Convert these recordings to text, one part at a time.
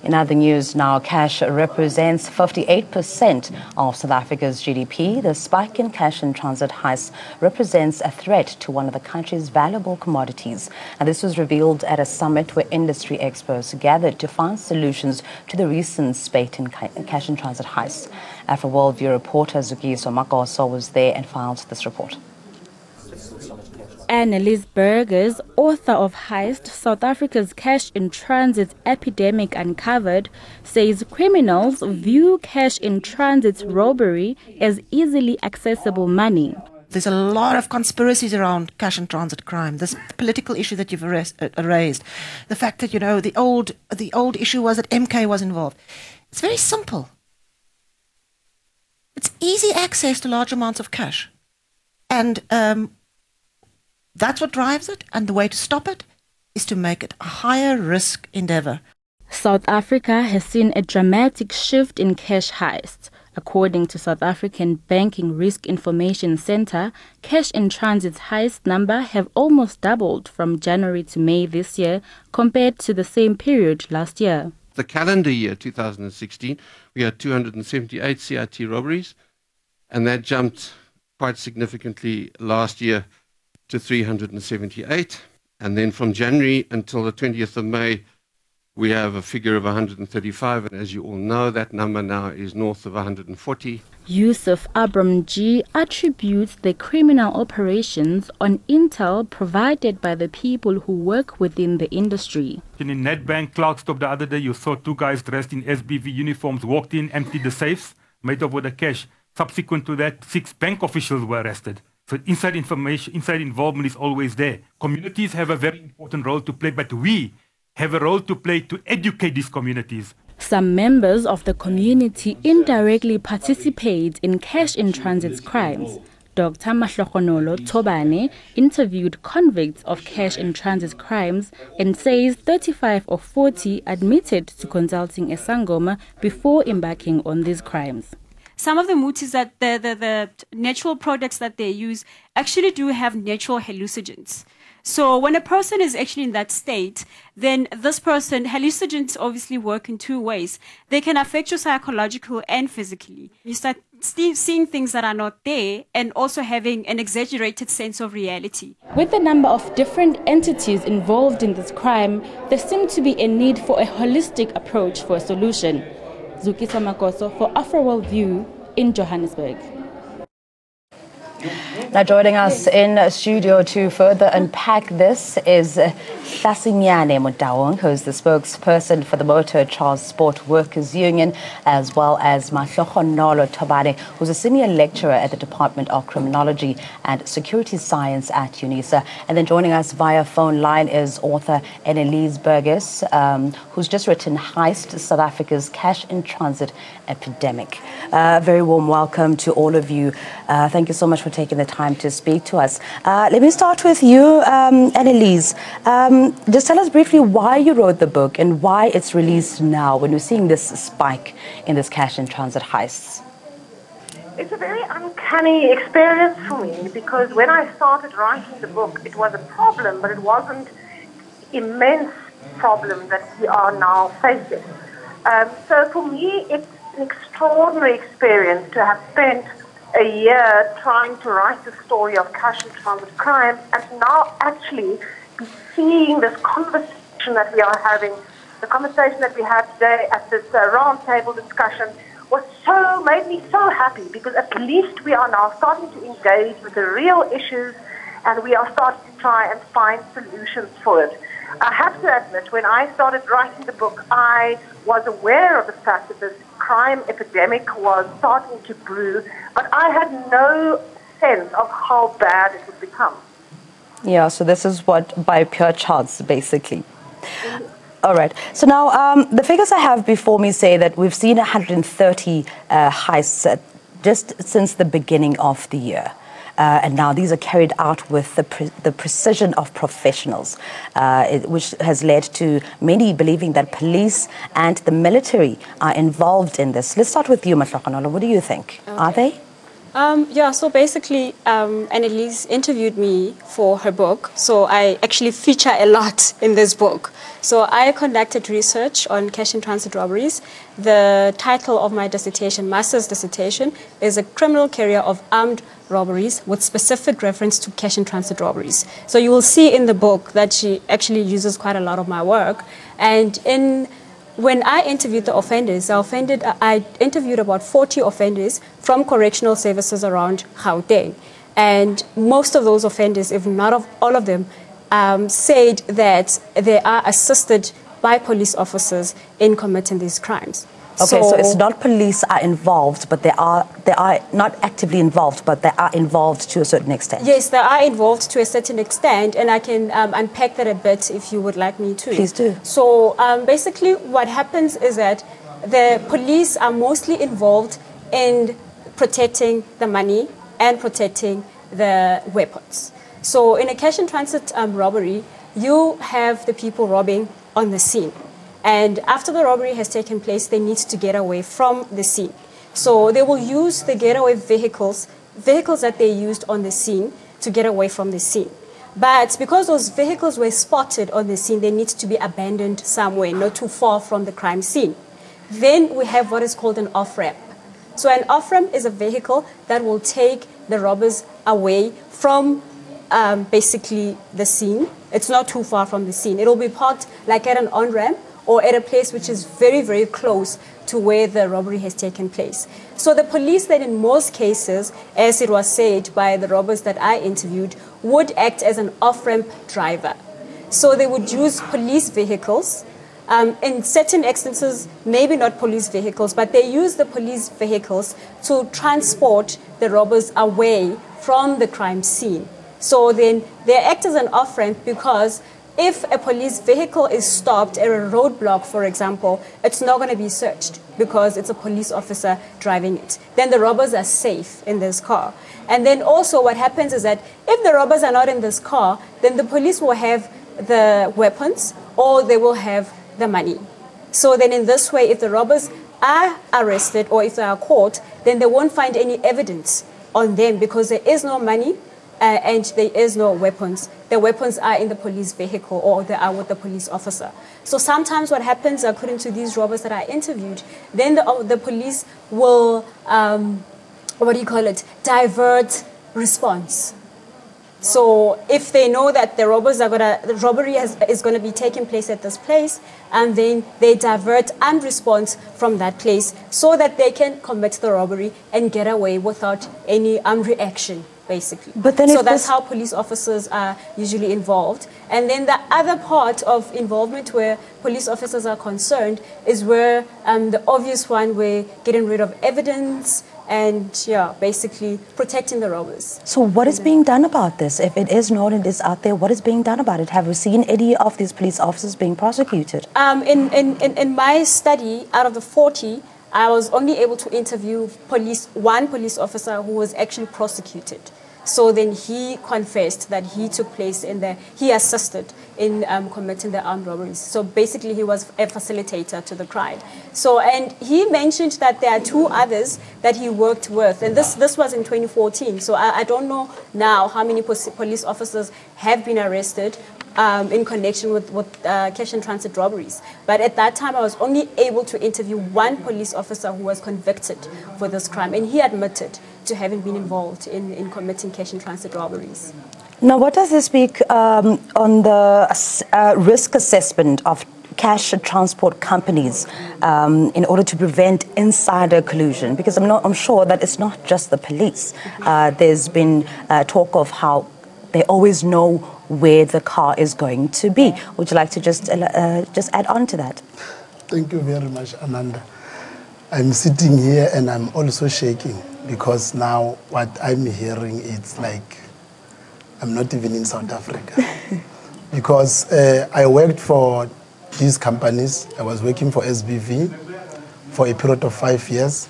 In other news now, cash represents 58% of South Africa's GDP. The spike in cash in transit heists represents a threat to one of the country's valuable commodities. And this was revealed at a summit where industry experts gathered to find solutions to the recent spate in cash in transit heists. Afro Worldview reporter Zukiso Makoso was there and filed this report. Annelies Burgers, author of Heist, South Africa's Cash in Transit Epidemic Uncovered, says criminals view cash in transit robbery as easily accessible money. There's a lot of conspiracies around cash in transit crime. This political issue that you've raised, the fact that, you know, the old issue was that MK was involved. It's very simple. It's easy access to large amounts of cash. And that's what drives it, and the way to stop it is to make it a higher risk endeavor. South Africa has seen a dramatic shift in cash heists. According to South African Banking Risk Information Center, cash in transit heist number have almost doubled from January to May this year compared to the same period last year. The calendar year 2016, we had 278 CIT robberies, and that jumped quite significantly last year to 378. And then from January until the 20th of May, we have a figure of 135. And as you all know, that number now is north of 140. Yusuf Abramji attributes the criminal operations on intel provided by the people who work within the industry. In Nedbank Cloudstop the other day, you saw two guys dressed in SBV uniforms walked in, emptied the safes, made off with the cash. Subsequent to that, 6 bank officials were arrested. So inside involvement is always there. Communities have a very important role to play, but we have a role to play to educate these communities. Some members of the community indirectly participate in cash in transit crimes. Dr. Mahlokonolo Tobane interviewed convicts of cash in transit crimes and says 35 of 40 admitted to consulting a Sangoma before embarking on these crimes. Some of the mooties that the natural products that they use actually do have natural hallucinogens. So when a person is actually in that state, then this person, hallucinogens obviously work in two ways. They can affect you psychologically and physically. You start seeing things that are not there and also having an exaggerated sense of reality. With the number of different entities involved in this crime, there seems to be a need for a holistic approach for a solution. Zukiso Makoso for Afro Worldview in Johannesburg. Now joining us in studio to further unpack this is Hlasinyane Mutaung, who is the spokesperson for the Motor Transport Workers Union, as well as Mahlokonolo Tobane, who's a senior lecturer at the Department of Criminology and Security Science at UNISA. And then joining us via phone line is author Annelies Burgers, who's just written Heist, South Africa's Cash in Transit Epidemic. Very warm welcome to all of you. Thank you so much for taking the time to speak to us. Let me start with you, Annelies. Just tell us briefly why you wrote the book and why it's released now when we're seeing this spike in this cash in transit heists. It's a very uncanny experience for me because when I started writing the book, it was a problem, but it wasn't immense problem that we are now facing. So for me, it's an extraordinary experience to have spent a year trying to write the story of cash in transit crime and now actually be seeing this conversation that we are having. The conversation that we had today at this roundtable discussion made me so happy because at least we are now starting to engage with the real issues and we are starting to try and find solutions for it. I have to admit, when I started writing the book, I was aware of the fact that this crime epidemic was starting to brew, but I had no sense of how bad it would become. Yeah, so this is what by pure chance, basically. All right. So now the figures I have before me say that we've seen 130 heists just since the beginning of the year. And now these are carried out with the precision of professionals, which has led to many believing that police and the military are involved in this. Let's start with you, Mahlokonolo. What do you think? Okay. Are they? Yeah, so basically, Annalise interviewed me for her book. So I actually feature a lot in this book. So I conducted research on cash in transit robberies. The title of my dissertation, master's dissertation, is A Criminal Career of Armed Robberies with specific reference to cash in transit robberies. So you will see in the book that she actually uses quite a lot of my work. And when I interviewed the offenders, I interviewed about 40 offenders from correctional services around Gauteng. And most of those offenders, if not all of them, said that they are assisted by police officers in committing these crimes. Okay, so it's not police are involved, but they are not actively involved, but they are involved to a certain extent. Yes, they are involved to a certain extent, and I can unpack that a bit if you would like me to. Please do. So basically what happens is that the police are mostly involved in protecting the money and protecting the weapons. So in a cash and transit robbery, you have the people robbing on the scene. And after the robbery has taken place, they need to get away from the scene. So they will use the getaway vehicles that they used on the scene to get away from the scene. But because those vehicles were spotted on the scene, they need to be abandoned somewhere, not too far from the crime scene. Then we have what is called an off-ramp. So an off-ramp is a vehicle that will take the robbers away from basically the scene. It's not too far from the scene. It'll be parked like at an on-ramp or at a place which is very, very close to where the robbery has taken place. So the police then in most cases, as it was said by the robbers that I interviewed, would act as an off-ramp driver. So they would use police vehicles. In certain instances, maybe not police vehicles, but they use the police vehicles to transport the robbers away from the crime scene. So then they act as an off-ramp because if a police vehicle is stopped at a roadblock, for example, it's not going to be searched because it's a police officer driving it. Then the robbers are safe in this car. And then also what happens is that if the robbers are not in this car, then the police will have the weapons or they will have the money. So then in this way, if the robbers are arrested or if they are caught, then they won't find any evidence on them because there is no money and there is no weapons. The weapons are in the police vehicle or they are with the police officer. So sometimes what happens, according to these robbers that I interviewed, then the police will, divert response. So if they know that the robbery is going to be taking place at this place, and then they divert and response from that place so that they can commit the robbery and get away without any reaction, basically. But then so that's how police officers are usually involved. And then the other part of involvement where police officers are concerned is where the obvious one, where getting rid of evidence, and basically protecting the robbers. So what is being done about this? If it is known and is out there, what is being done about it? Have we seen any of these police officers being prosecuted? In my study, out of the 40, I was only able to interview one police officer who was actually prosecuted. So then he confessed that he assisted in committing the armed robberies. So basically he was a facilitator to the crime. So, and he mentioned that there are two others that he worked with. And this was in 2014. So I don't know now how many police officers have been arrested in connection with cash and transit robberies. But at that time, I was only able to interview one police officer who was convicted for this crime. And he admitted to having been involved in committing cash and transit robberies. Now, what does this speak on the risk assessment of cash transport companies in order to prevent insider collusion? Because I'm sure that it's not just the police. There's been talk of how they always know where the car is going to be. Would you like to just add on to that? Thank you very much, Amanda. I'm sitting here and I'm also shaking because now what I'm hearing, it's like I'm not even in South Africa. Because I worked for these companies. I was working for SBV for a period of 5 years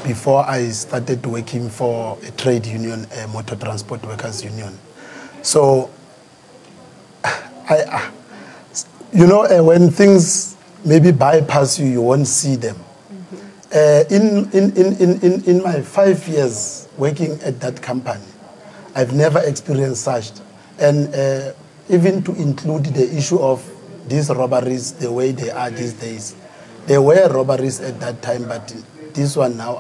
before I started working for a trade union, a motor transport workers union. So, when things maybe bypass you, you won't see them. In my 5 years working at that company, I've never experienced such. And even to include the issue of these robberies the way they are these days. There were robberies at that time, but this one now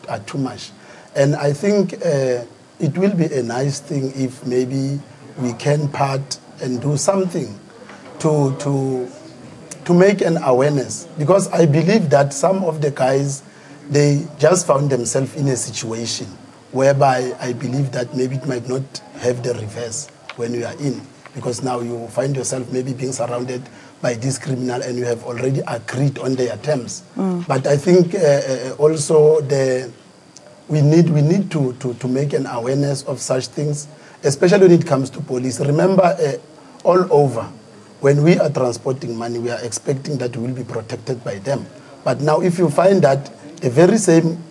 are too much. And I think it will be a nice thing if maybe we can part and do something to make an awareness. Because I believe that some of the guys, they just found themselves in a situation whereby I believe that maybe it might not have the reverse when you are in. Because now you find yourself maybe being surrounded by this criminal and you have already agreed on their terms. But I think also we need to make an awareness of such things, especially when it comes to police. Remember, all over, when we are transporting money, we are expecting that we will be protected by them. But now if you find that the very same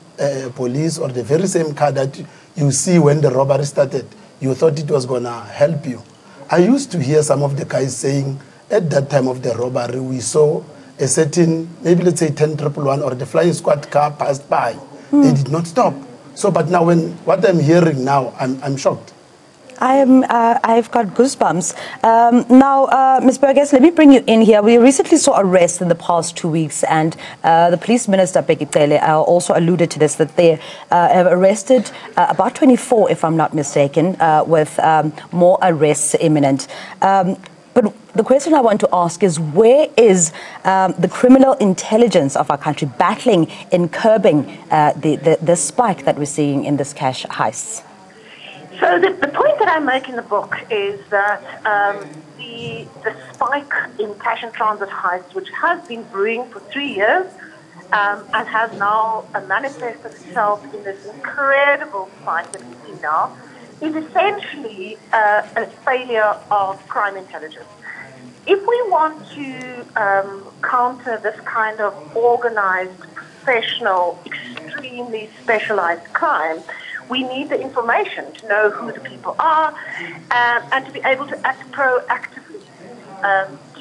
police or the very same car that you see when the robbery started, you thought it was going to help you. I used to hear some of the guys saying, at that time of the robbery, we saw a certain, maybe let's say 10-111 or the flying squad car passed by. They did not stop. So, but now what I'm hearing now, I'm shocked. I've got goosebumps. Now, Ms. Burgess, let me bring you in here. We recently saw arrests in the past 2 weeks, and the police minister, Bekitele, also alluded to this, that they have arrested about 24, if I'm not mistaken, with more arrests imminent. But the question I want to ask is, where is the criminal intelligence of our country battling in curbing the spike that we're seeing in this cash heists? So the point that I make in the book is that the spike in cash and transit heists, which has been brewing for 3 years and has now manifested itself in this incredible spike that we see now, is essentially a failure of crime intelligence. If we want to counter this kind of organized, professional, extremely specialized crime, we need the information to know who the people are and to be able to act proactively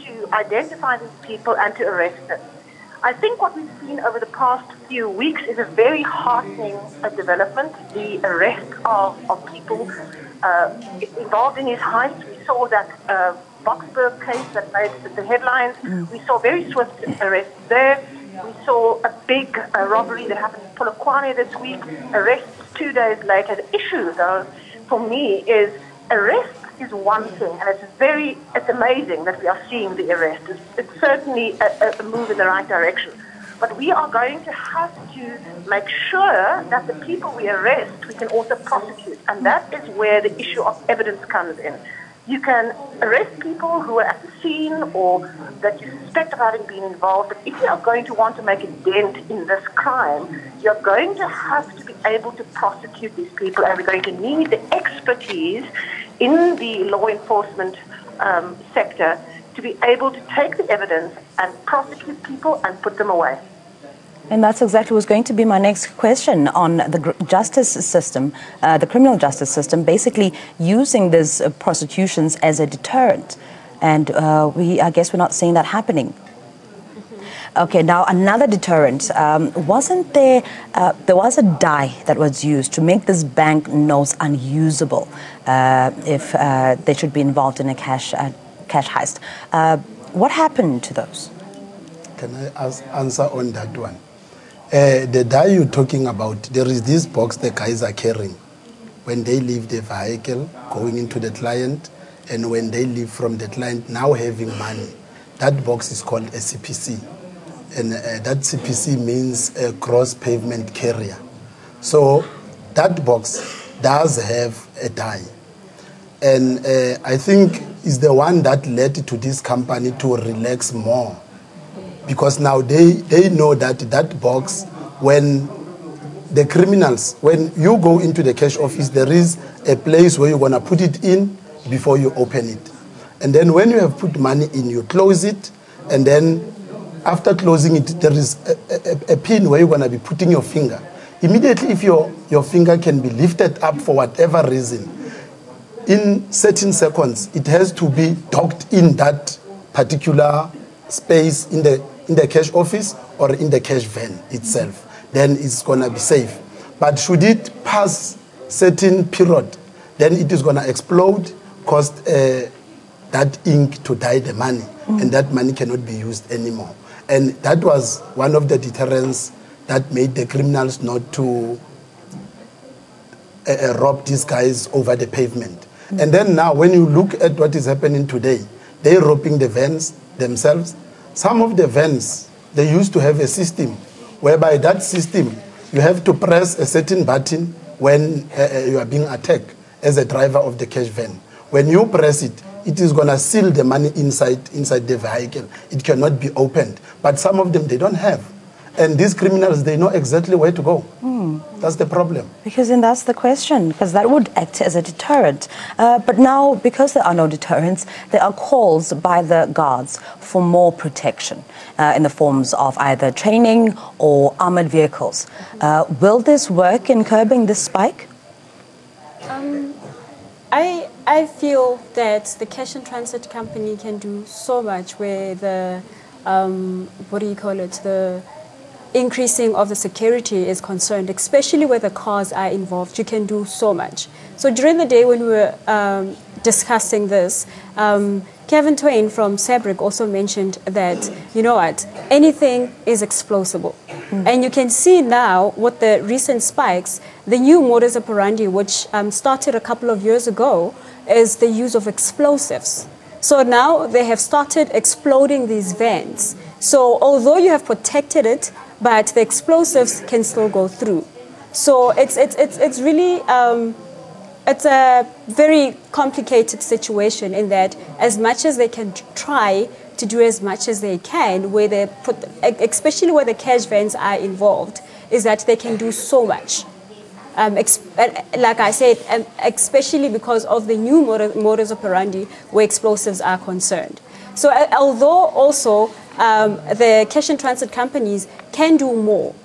to identify these people and to arrest them. I think what we've seen over the past few weeks is a very heartening development, the arrest of people involved in these heists. We saw that Boksburg case that made the headlines. We saw very swift arrests there. We saw a big robbery that happened in Polokwane this week, arrests 2 days later. The issue, though, for me is arrest is one thing, and it's amazing that we are seeing the arrest. It's certainly a move in the right direction. But we are going to have to make sure that the people we arrest, we can also prosecute. And that is where the issue of evidence comes in. You can arrest people who are at the scene or that you suspect of having been involved, but if you are going to want to make a dent in this crime, you're going to have to be able to prosecute these people, and we're going to need the expertise in the law enforcement sector to be able to take the evidence and prosecute people and put them away. And that's exactly what's going to be my next question on the justice system, the criminal justice system, basically using these prosecutions as a deterrent. And I guess we're not seeing that happening. Okay, now another deterrent. Wasn't there, there was a die that was used to make this bank notes unusable if they should be involved in a cash heist. What happened to those? Can I answer on that one? The die you're talking about, there is this box the guys are carrying when they leave the vehicle going into the client, and when they leave from the client now having money. That box is called a CPC, and that CPC means a cross pavement carrier. So that box does have a die, and I think is the one that led to this company to relax more. Because now they know that that box, when the criminals, when you go into the cash office, there is a place where you're going to put it in before you open it. And then when you have put money in, you close it. And then after closing it, there is a pin where you're going to be putting your finger. Immediately, if your finger can be lifted up for whatever reason, in certain seconds, it has to be docked in that particular space in in the cash office or in the cash van itself, then it's going to be safe. But should it pass certain period, then it is going to explode, cause that ink to dye the money, and that money cannot be used anymore. And that was one of the deterrents that made the criminals not to rob these guys over the pavement. And then now, when you look at what is happening today, they're robbing the vans themselves. Some of the vans, they used to have a system whereby that system, you have to press a certain button when you are being attacked as a driver of the cash van. When you press it, it is going to seal the money inside the vehicle. It cannot be opened. But some of them, they don't have. And these criminals, they know exactly where to go. That's the problem. Because then that's the question, because that would act as a deterrent. But now, because there are no deterrents, there are calls by the guards for more protection in the forms of either training or armored vehicles. Will this work in curbing this spike? I feel that the cash and transit company can do so much where the, the increasing of the security is concerned, especially where the cars are involved. You can do so much. So during the day when we were discussing this, Kevin Twain from Sabric also mentioned that, you know what, anything is explosible. And you can see now with the recent spikes, the new modus operandi, which started a couple of years ago, is the use of explosives. So now they have started exploding these vans. So although you have protected it, but the explosives can still go through. So it's really it's a very complicated situation in that as much as they can try to do as much as they can, where they put, especially where the cash vans are involved, is that they can do so much. Like I said, especially because of the new modus operandi where explosives are concerned. So although also the cash and transit companies can do more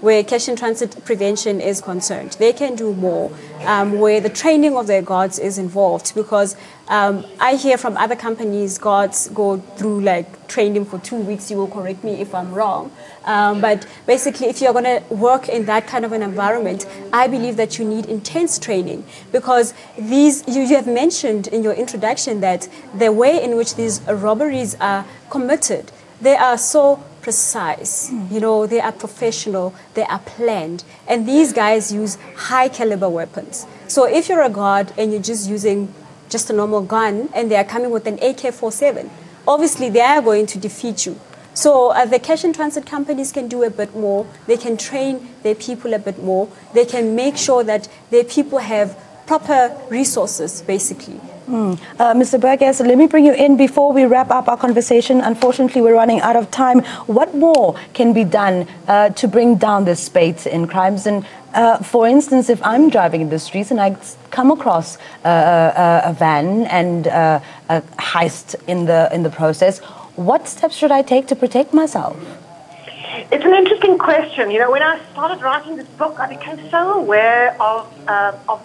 where cash and transit prevention is concerned. They can do more where the training of their guards is involved, because I hear from other companies guards go through like training for 2 weeks. You will correct me if I'm wrong. But basically, if you're going to work in that kind of an environment, I believe that you need intense training, because these you have mentioned in your introduction that the way in which these robberies are committed, they are so precise, you know, they are professional, they are planned, and these guys use high caliber weapons. So if you're a guard and you're just using just a normal gun and they are coming with an AK-47, obviously they are going to defeat you. So the cash and transit companies can do a bit more. They can train their people a bit more. They can make sure that their people have proper resources, basically. Mr. Burgess, let me bring you in before we wrap up our conversation. Unfortunately, we're running out of time. What more can be done to bring down this spate in crimes? And for instance, if I'm driving in the streets and I come across a van and a heist in the process, what steps should I take to protect myself? It's an interesting question. You know, when I started writing this book, I became so aware of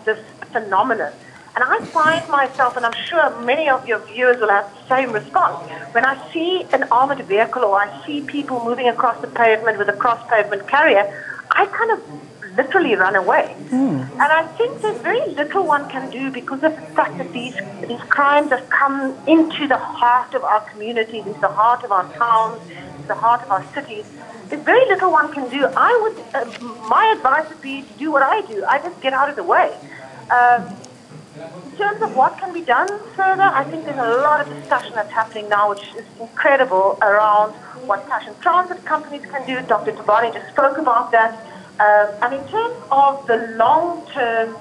this phenomenon. And I find myself, and I'm sure many of your viewers will have the same response, when I see an armored vehicle or I see people moving across the pavement with a cross-pavement carrier, I kind of literally run away. And I think there's very little one can do because of the fact that these crimes have come into the heart of our communities, into the heart of our towns, into the heart of our cities. There's very little one can do. My advice would be to do what I do. I just get out of the way. In terms of what can be done further, I think there's a lot of discussion that's happening now, which is incredible, around what cash and transit companies can do. Dr. Tabani just spoke about that. And in terms of the long-term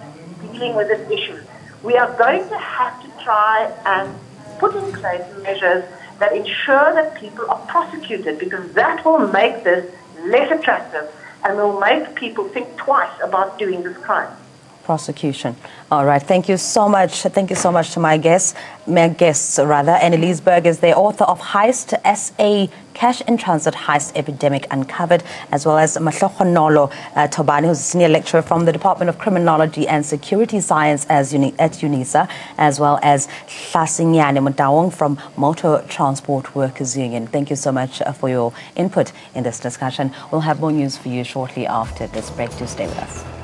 dealing with this issue, we are going to have to try and put in place measures that ensure that people are prosecuted, because that will make this less attractive and will make people think twice about doing this crime. prosecution. All right. Thank you so much. Thank you so much to my guests. Annelies Berg is the author of Heist, SA Cash in Transit Heist Epidemic Uncovered, as well as Mahlogonolo Tobane, who's a senior lecturer from the Department of Criminology and Security Science at UNISA, as well as Hlasinyane Motawong from Motor Transport Workers Union. Thank you so much for your input in this discussion. We'll have more news for you shortly after this break. Do stay with us.